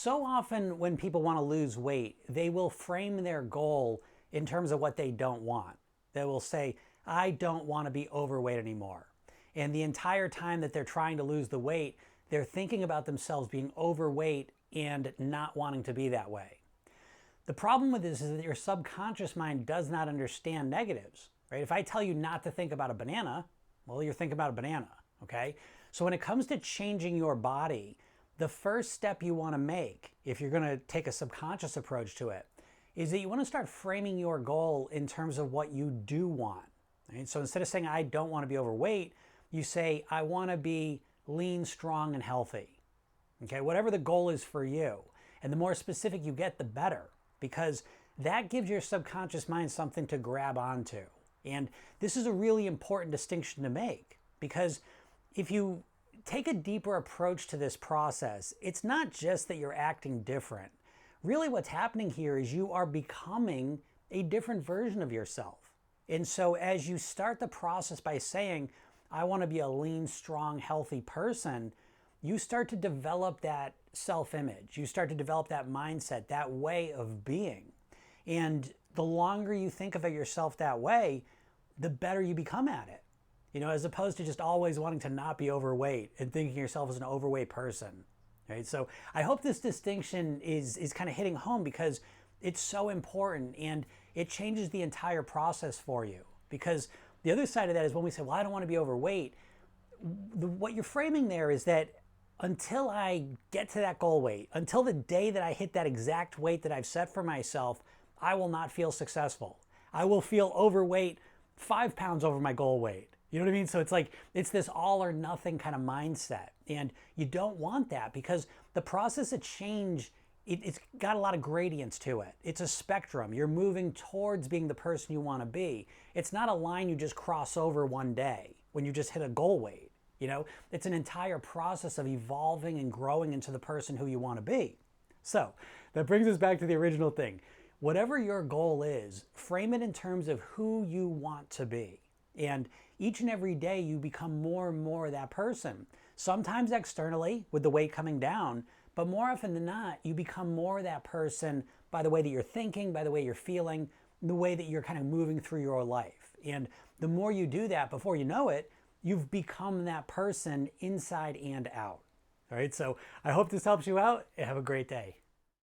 So often when people want to lose weight, they will frame their goal in terms of what they don't want. They will say, I don't want to be overweight anymore. And the entire time that they're trying to lose the weight, they're thinking about themselves being overweight and not wanting to be that way. The problem with this is that your subconscious mind does not understand negatives, right? If I tell you not to think about a banana, well, you're thinking about a banana, okay? So when it comes to changing your body, the first step you want to make, if you're going to take a subconscious approach to it, is that you want to start framing your goal in terms of what you do want. Right? So instead of saying, I don't want to be overweight, you say, I want to be lean, strong, and healthy. Okay, whatever the goal is for you. And the more specific you get, the better, because that gives your subconscious mind something to grab onto. And this is a really important distinction to make, because if you take a deeper approach to this process, it's not just that you're acting different. Really what's happening here is you are becoming a different version of yourself. And so as you start the process by saying, I want to be a lean, strong, healthy person, you start to develop that self-image. You start to develop that mindset, that way of being. And the longer you think of yourself that way, the better you become at it. You know, as opposed to just always wanting to not be overweight and thinking yourself as an overweight person, right? So I hope this distinction is kind of hitting home, because it's so important and it changes the entire process for you. Because the other side of that is when we say, well, I don't want to be overweight, what you're framing there is that until I get to that goal weight, until the day that I hit that exact weight that I've set for myself, I will not feel successful. I will feel overweight 5 pounds over my goal weight. You know what I mean? So it's like, it's this all or nothing kind of mindset. And you don't want that, because the process of change, it's got a lot of gradients to it. It's a spectrum. You're moving towards being the person you want to be. It's not a line you just cross over one day when you just hit a goal weight. You know, it's an entire process of evolving and growing into the person who you want to be. So that brings us back to the original thing. Whatever your goal is, frame it in terms of who you want to be. And each and every day you become more and more that person. Sometimes externally with the weight coming down, but more often than not, you become more that person by the way that you're thinking, by the way you're feeling, the way that you're kind of moving through your life. And the more you do that, before you know it, you've become that person inside and out. All right, so I hope this helps you out. Have a great day.